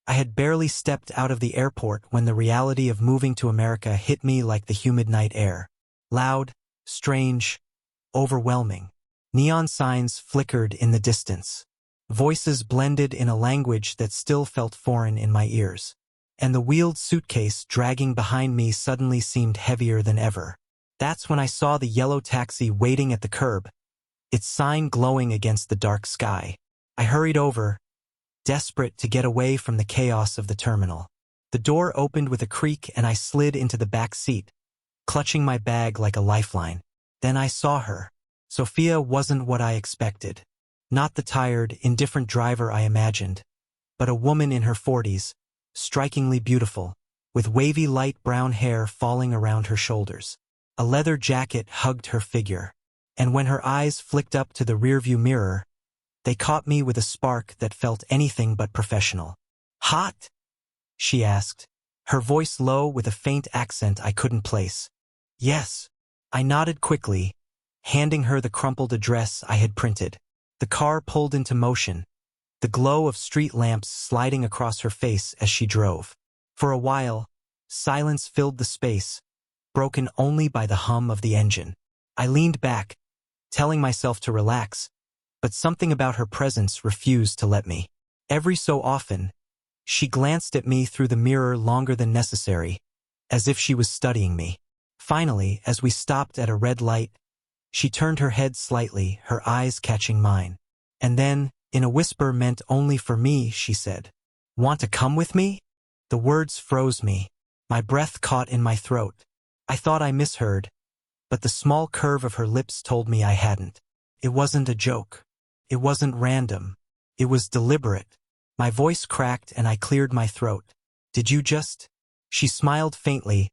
I had barely stepped out of the airport when the reality of moving to America hit me like the humid night air. Loud, strange, overwhelming. Neon signs flickered in the distance. Voices blended in a language that still felt foreign in my ears. And the wheeled suitcase dragging behind me suddenly seemed heavier than ever. That's when I saw the yellow taxi waiting at the curb, its sign glowing against the dark sky. I hurried over, desperate to get away from the chaos of the terminal. The door opened with a creak and I slid into the back seat, clutching my bag like a lifeline. Then I saw her. Sophia wasn't what I expected. Not the tired, indifferent driver I imagined, but a woman in her 40s, strikingly beautiful, with wavy light brown hair falling around her shoulders. A leather jacket hugged her figure, and when her eyes flicked up to the rearview mirror, they caught me with a spark that felt anything but professional. "Hot?" she asked, her voice low with a faint accent I couldn't place. "Yes." I nodded quickly, handing her the crumpled address I had printed. The car pulled into motion, the glow of street lamps sliding across her face as she drove. For a while, silence filled the space, broken only by the hum of the engine. I leaned back, telling myself to relax, but something about her presence refused to let me. Every so often, she glanced at me through the mirror longer than necessary, as if she was studying me. Finally, as we stopped at a red light, she turned her head slightly, her eyes catching mine. And then, in a whisper meant only for me, she said, "Want to come with me?" The words froze me. My breath caught in my throat. I thought I misheard, but the small curve of her lips told me I hadn't. It wasn't a joke. It wasn't random. It was deliberate. My voice cracked and I cleared my throat. "Did you just?" She smiled faintly,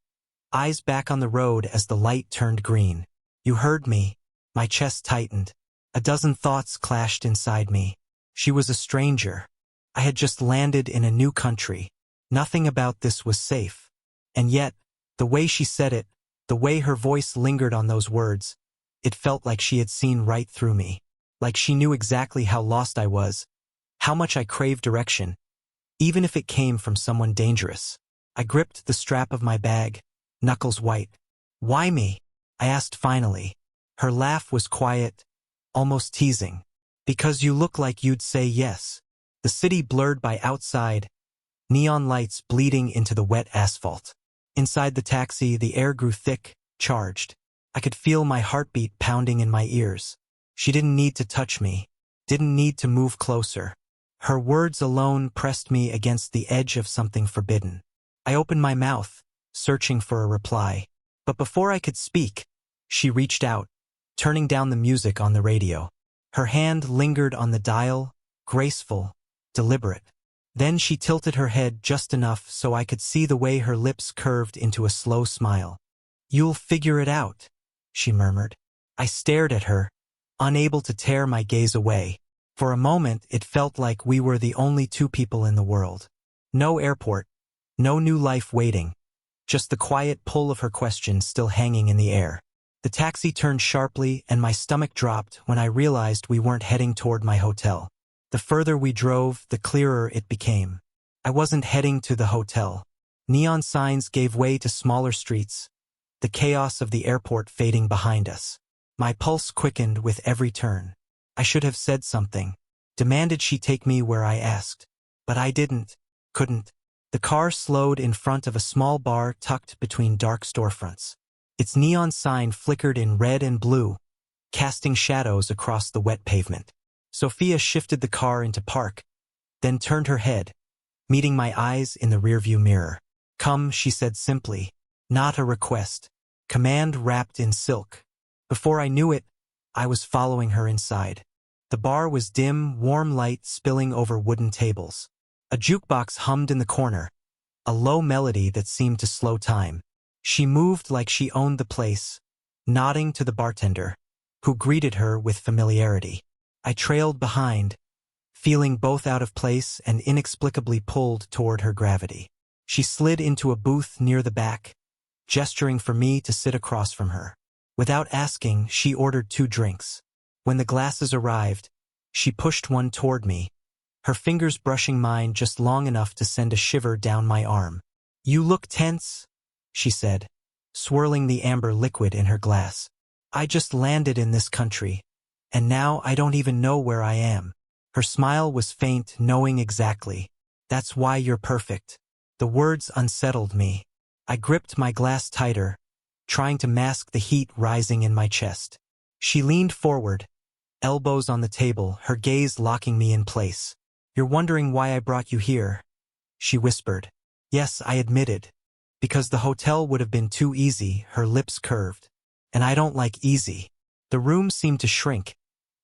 eyes back on the road as the light turned green. "You heard me." My chest tightened. A dozen thoughts clashed inside me. She was a stranger. I had just landed in a new country. Nothing about this was safe. And yet, the way she said it, the way her voice lingered on those words, it felt like she had seen right through me. Like she knew exactly how lost I was, how much I craved direction, even if it came from someone dangerous. I gripped the strap of my bag, knuckles white. "Why me?" I asked finally. Her laugh was quiet, almost teasing. "Because you look like you'd say yes." The city blurred by outside, neon lights bleeding into the wet asphalt. Inside the taxi, the air grew thick, charged. I could feel my heartbeat pounding in my ears. She didn't need to touch me, didn't need to move closer. Her words alone pressed me against the edge of something forbidden. I opened my mouth, searching for a reply. But before I could speak, she reached out, turning down the music on the radio. Her hand lingered on the dial, graceful, deliberate. Then she tilted her head just enough so I could see the way her lips curved into a slow smile. "You'll figure it out," she murmured. I stared at her, unable to tear my gaze away. For a moment, it felt like we were the only two people in the world. No airport, no new life waiting, just the quiet pull of her question still hanging in the air. The taxi turned sharply and my stomach dropped when I realized we weren't heading toward my hotel. The further we drove, the clearer it became. I wasn't heading to the hotel. Neon signs gave way to smaller streets, the chaos of the airport fading behind us. My pulse quickened with every turn. I should have said something, demanded she take me where I asked. But I didn't, couldn't. The car slowed in front of a small bar tucked between dark storefronts. Its neon sign flickered in red and blue, casting shadows across the wet pavement. Sophia shifted the car into park, then turned her head, meeting my eyes in the rearview mirror. "Come," she said simply, not a request, command wrapped in silk. Before I knew it, I was following her inside. The bar was dim, warm light spilling over wooden tables. A jukebox hummed in the corner, a low melody that seemed to slow time. She moved like she owned the place, nodding to the bartender, who greeted her with familiarity. I trailed behind, feeling both out of place and inexplicably pulled toward her gravity. She slid into a booth near the back, gesturing for me to sit across from her. Without asking, she ordered 2 drinks. When the glasses arrived, she pushed one toward me, her fingers brushing mine just long enough to send a shiver down my arm. "You look tense," she said, swirling the amber liquid in her glass. "I just landed in this country, and now I don't even know where I am." Her smile was faint, knowing exactly. "That's why you're perfect." The words unsettled me. I gripped my glass tighter, trying to mask the heat rising in my chest. She leaned forward, elbows on the table, her gaze locking me in place. "You're wondering why I brought you here," she whispered. "Yes," I admitted. "Because the hotel would have been too easy," her lips curved. "And I don't like easy." The room seemed to shrink,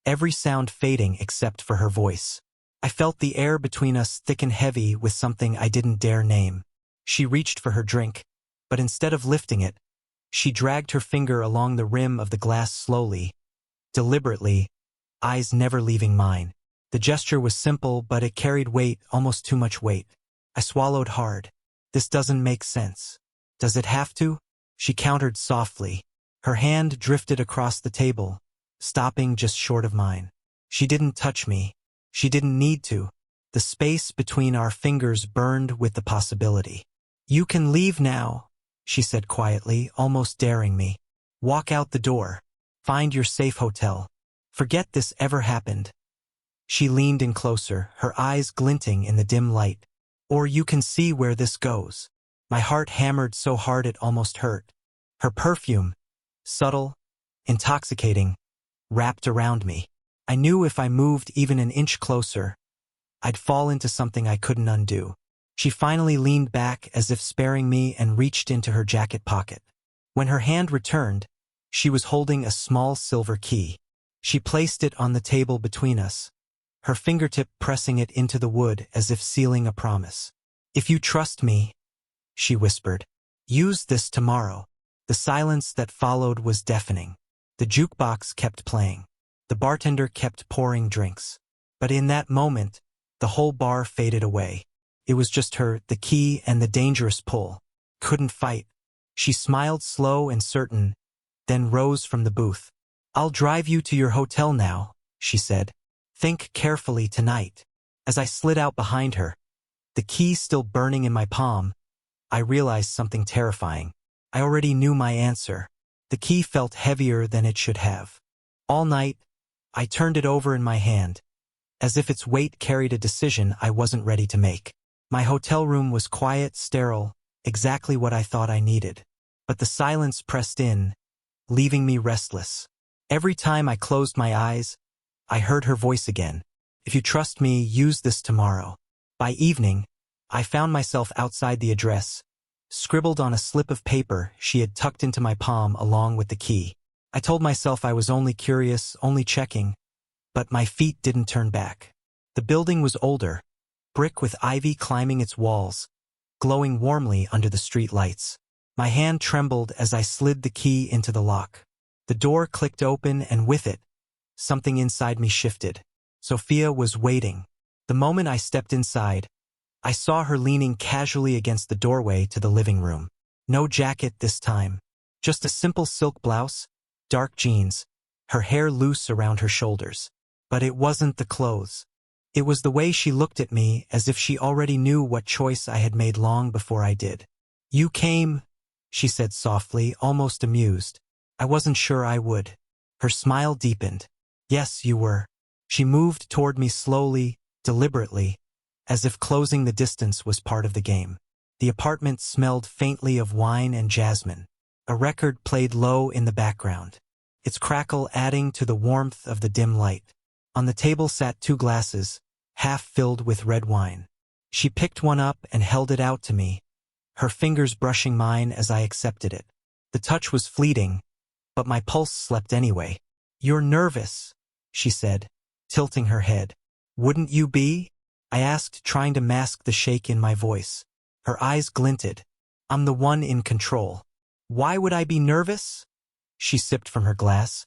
every sound fading except for her voice. I felt the air between us thick and heavy with something I didn't dare name. She reached for her drink, but instead of lifting it, she dragged her finger along the rim of the glass slowly, deliberately, eyes never leaving mine. The gesture was simple, but it carried weight, almost too much weight. I swallowed hard. "This doesn't make sense." "Does it have to?" she countered softly. Her hand drifted across the table, stopping just short of mine. She didn't touch me. She didn't need to. The space between our fingers burned with the possibility. "You can leave now," she said quietly, almost daring me. "Walk out the door. Find your safe hotel. Forget this ever happened." She leaned in closer, her eyes glinting in the dim light. "Or you can see where this goes." My heart hammered so hard it almost hurt. Her perfume, subtle, intoxicating, wrapped around me. I knew if I moved even an inch closer, I'd fall into something I couldn't undo. She finally leaned back as if sparing me and reached into her jacket pocket. When her hand returned, she was holding a small silver key. She placed it on the table between us, her fingertip pressing it into the wood as if sealing a promise. "If you trust me," she whispered, "use this tomorrow." The silence that followed was deafening. The jukebox kept playing. The bartender kept pouring drinks. But in that moment, the whole bar faded away. It was just her, the key, and the dangerous pull. Couldn't fight. She smiled slow and certain, then rose from the booth. "I'll drive you to your hotel now," she said. "Think carefully tonight." As I slid out behind her, the key still burning in my palm, I realized something terrifying. I already knew my answer. The key felt heavier than it should have. All night, I turned it over in my hand, as if its weight carried a decision I wasn't ready to make. My hotel room was quiet, sterile, exactly what I thought I needed. But the silence pressed in, leaving me restless. Every time I closed my eyes, I heard her voice again. "If you trust me, use this tomorrow." By evening, I found myself outside the address, scribbled on a slip of paper she had tucked into my palm along with the key. I told myself I was only curious, only checking, but my feet didn't turn back. The building was older, brick with ivy climbing its walls, glowing warmly under the street lights. My hand trembled as I slid the key into the lock. The door clicked open, and with it, something inside me shifted. Sophia was waiting. The moment I stepped inside, I saw her leaning casually against the doorway to the living room. No jacket this time, just a simple silk blouse, dark jeans, her hair loose around her shoulders. But it wasn't the clothes. It was the way she looked at me, as if she already knew what choice I had made long before I did. "You came," she said softly, almost amused. "I wasn't sure I would." Her smile deepened. "Yes, you were." She moved toward me slowly, deliberately, as if closing the distance was part of the game. The apartment smelled faintly of wine and jasmine. A record played low in the background, its crackle adding to the warmth of the dim light. On the table sat 2 glasses, half filled with red wine. She picked one up and held it out to me, her fingers brushing mine as I accepted it. The touch was fleeting, but my pulse slept anyway. "You're nervous," she said, tilting her head. "Wouldn't you be?" I asked, trying to mask the shake in my voice. Her eyes glinted. "I'm the one in control." "Why would I be nervous?" She sipped from her glass,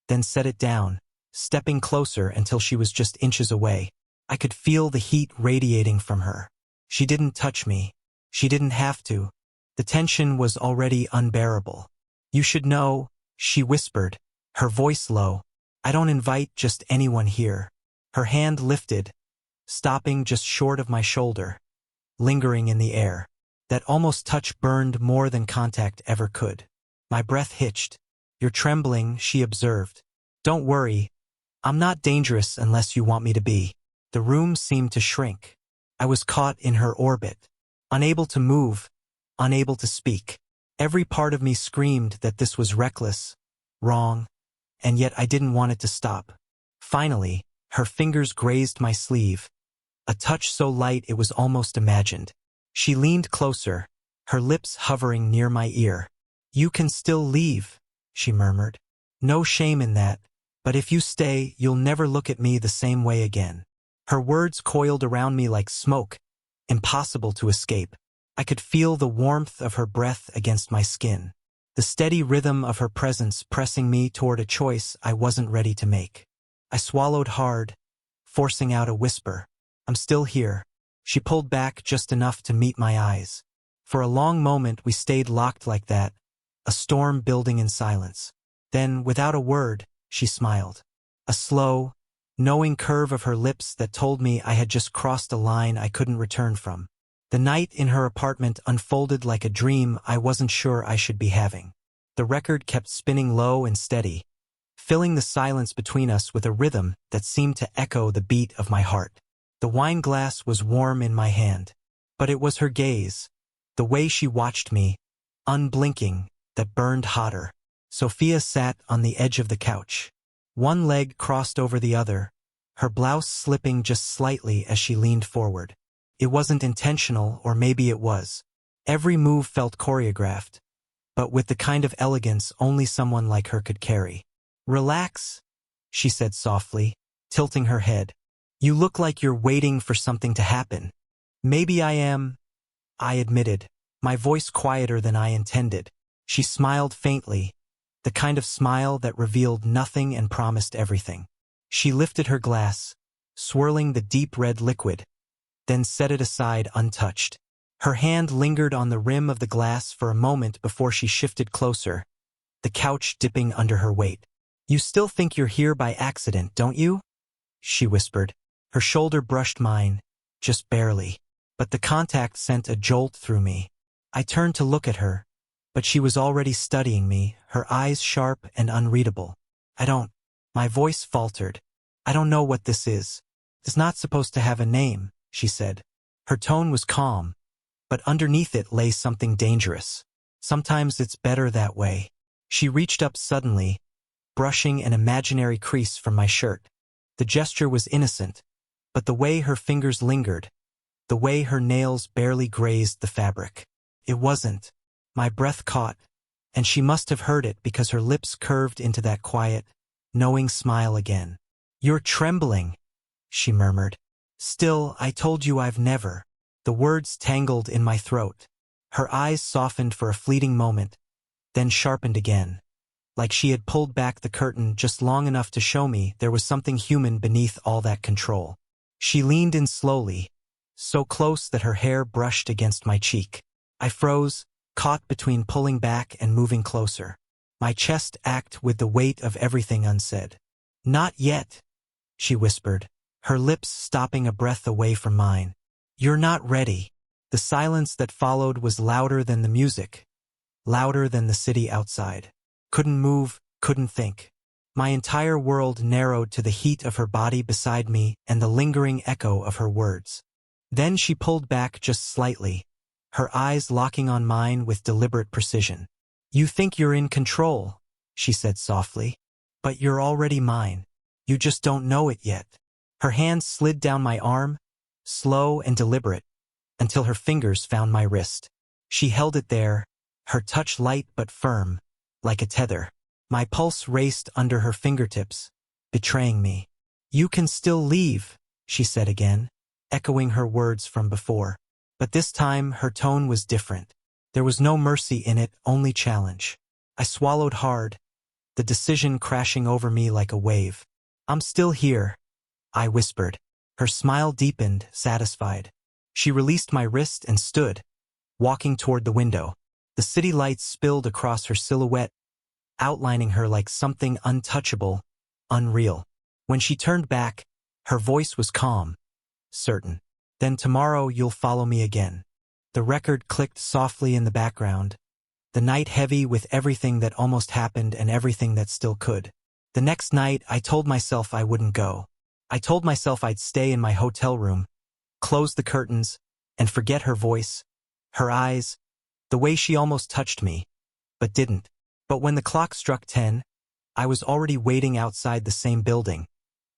then set it down, stepping closer until she was just inches away. I could feel the heat radiating from her. She didn't touch me. She didn't have to. The tension was already unbearable. "You should know," she whispered, her voice low. "I don't invite just anyone here." Her hand lifted, stopping just short of my shoulder, lingering in the air. That almost touch burned more than contact ever could. My breath hitched. "You're trembling," she observed. "Don't worry. I'm not dangerous unless you want me to be." The room seemed to shrink. I was caught in her orbit, unable to move, unable to speak. Every part of me screamed that this was reckless, wrong, and yet I didn't want it to stop. Finally, her fingers grazed my sleeve, a touch so light it was almost imagined. She leaned closer, her lips hovering near my ear. "You can still leave," she murmured. "No shame in that, but if you stay, you'll never look at me the same way again." Her words coiled around me like smoke, impossible to escape. I could feel the warmth of her breath against my skin, the steady rhythm of her presence pressing me toward a choice I wasn't ready to make. I swallowed hard, forcing out a whisper. "I'm still here." She pulled back just enough to meet my eyes. For a long moment we stayed locked like that, a storm building in silence. Then, without a word, she smiled. A slow, knowing curve of her lips that told me I had just crossed a line I couldn't return from. The night in her apartment unfolded like a dream I wasn't sure I should be having. The record kept spinning low and steady, filling the silence between us with a rhythm that seemed to echo the beat of my heart. The wine glass was warm in my hand, but it was her gaze, the way she watched me, unblinking, that burned hotter. Sophia sat on the edge of the couch, one leg crossed over the other, her blouse slipping just slightly as she leaned forward. It wasn't intentional, or maybe it was. Every move felt choreographed, but with the kind of elegance only someone like her could carry. "Relax," she said softly, tilting her head. "You look like you're waiting for something to happen." "Maybe I am," I admitted, my voice quieter than I intended. She smiled faintly, the kind of smile that revealed nothing and promised everything. She lifted her glass, swirling the deep red liquid, then set it aside untouched. Her hand lingered on the rim of the glass for a moment before she shifted closer, the couch dipping under her weight. "You still think you're here by accident, don't you?" she whispered. Her shoulder brushed mine, just barely, but the contact sent a jolt through me. I turned to look at her, but she was already studying me, her eyes sharp and unreadable. My voice faltered. "I don't know what this is. It's not supposed to have a name," she said. Her tone was calm, but underneath it lay something dangerous. "Sometimes it's better that way." She reached up suddenly, brushing an imaginary crease from my shirt. The gesture was innocent, but the way her fingers lingered, the way her nails barely grazed the fabric. It wasn't. My breath caught, and she must have heard it because her lips curved into that quiet, knowing smile again. "You're trembling," she murmured. "Still, I told you I've never." The words tangled in my throat. Her eyes softened for a fleeting moment, then sharpened again, like she had pulled back the curtain just long enough to show me there was something human beneath all that control. She leaned in slowly, so close that her hair brushed against my cheek. I froze, caught between pulling back and moving closer. My chest ached with the weight of everything unsaid. "Not yet," she whispered, her lips stopping a breath away from mine. "You're not ready." The silence that followed was louder than the music, louder than the city outside. Couldn't move, couldn't think. My entire world narrowed to the heat of her body beside me and the lingering echo of her words. Then she pulled back just slightly, her eyes locking on mine with deliberate precision. "You think you're in control," she said softly, "but you're already mine. You just don't know it yet." Her hand slid down my arm, slow and deliberate, until her fingers found my wrist. She held it there, her touch light but firm, like a tether. My pulse raced under her fingertips, betraying me. "You can still leave," she said again, echoing her words from before. But this time her tone was different. There was no mercy in it, only challenge. I swallowed hard, the decision crashing over me like a wave. "I'm still here," I whispered. Her smile deepened, satisfied. She released my wrist and stood, walking toward the window. The city lights spilled across her silhouette, outlining her like something untouchable, unreal. When she turned back, her voice was calm, certain. Then tomorrow you'll follow me again. The record clicked softly in the background, the night heavy with everything that almost happened and everything that still could. The next night, I told myself I wouldn't go. I told myself I'd stay in my hotel room, close the curtains, and forget her voice, her eyes, the way she almost touched me, but didn't. But when the clock struck 10, I was already waiting outside the same building,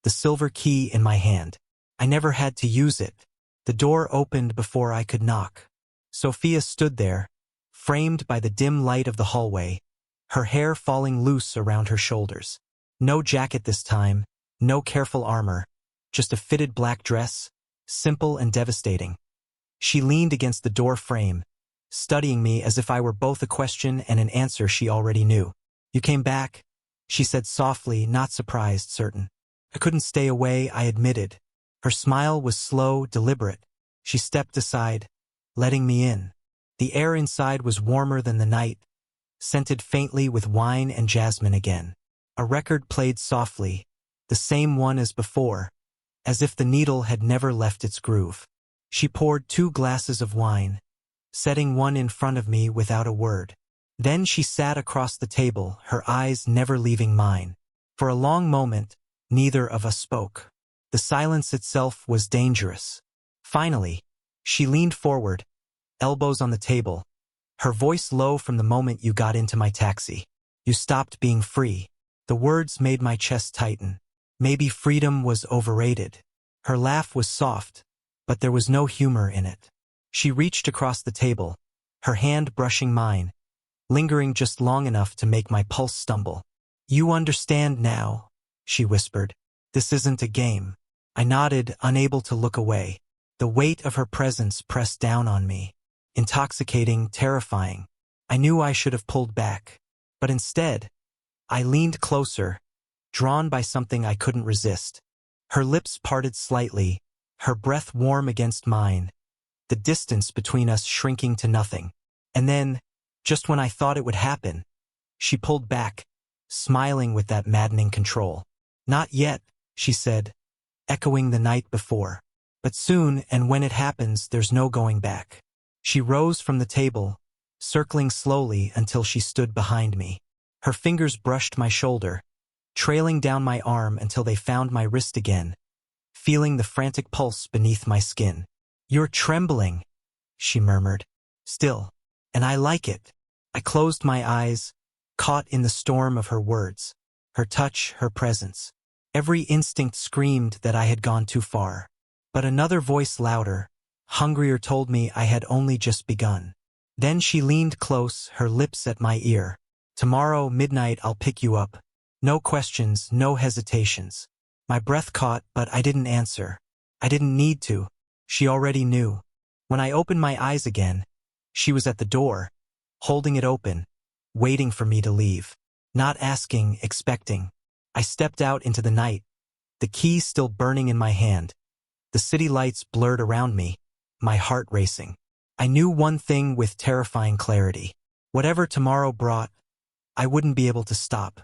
the silver key in my hand. I never had to use it. The door opened before I could knock. Sophia stood there, framed by the dim light of the hallway, her hair falling loose around her shoulders. No jacket this time, no careful armor, just a fitted black dress, simple and devastating. She leaned against the door frame, studying me as if I were both a question and an answer she already knew. "You came back," she said softly, not surprised, certain. "I couldn't stay away," I admitted. Her smile was slow, deliberate. She stepped aside, letting me in. The air inside was warmer than the night, scented faintly with wine and jasmine again. A record played softly, the same one as before, as if the needle had never left its groove. She poured 2 glasses of wine, setting one in front of me without a word. Then she sat across the table, her eyes never leaving mine. For a long moment, neither of us spoke. The silence itself was dangerous. Finally, she leaned forward, elbows on the table, her voice low from the moment you got into my taxi. "You stopped being free." The words made my chest tighten. Maybe freedom was overrated. Her laugh was soft, but there was no humor in it. She reached across the table, her hand brushing mine, lingering just long enough to make my pulse stumble. "You understand now," she whispered. "This isn't a game." I nodded, unable to look away. The weight of her presence pressed down on me. Intoxicating, terrifying. I knew I should have pulled back. But instead, I leaned closer, drawn by something I couldn't resist. Her lips parted slightly, her breath warm against mine, the distance between us shrinking to nothing. And then, just when I thought it would happen, she pulled back, smiling with that maddening control. "Not yet," she said, echoing the night before. "But soon, and when it happens, there's no going back." She rose from the table, circling slowly until she stood behind me. Her fingers brushed my shoulder, trailing down my arm until they found my wrist again, feeling the frantic pulse beneath my skin. "You're trembling," she murmured. "Still. And I like it." I closed my eyes, caught in the storm of her words, her touch, her presence. Every instinct screamed that I had gone too far. But another voice louder, hungrier, told me I had only just begun. Then she leaned close, her lips at my ear. "Tomorrow, midnight, I'll pick you up. No questions, no hesitations." My breath caught, but I didn't answer. I didn't need to. She already knew. When I opened my eyes again, she was at the door, holding it open, waiting for me to leave. Not asking, expecting. I stepped out into the night, the key still burning in my hand. The city lights blurred around me, my heart racing. I knew one thing with terrifying clarity. Whatever tomorrow brought, I wouldn't be able to stop.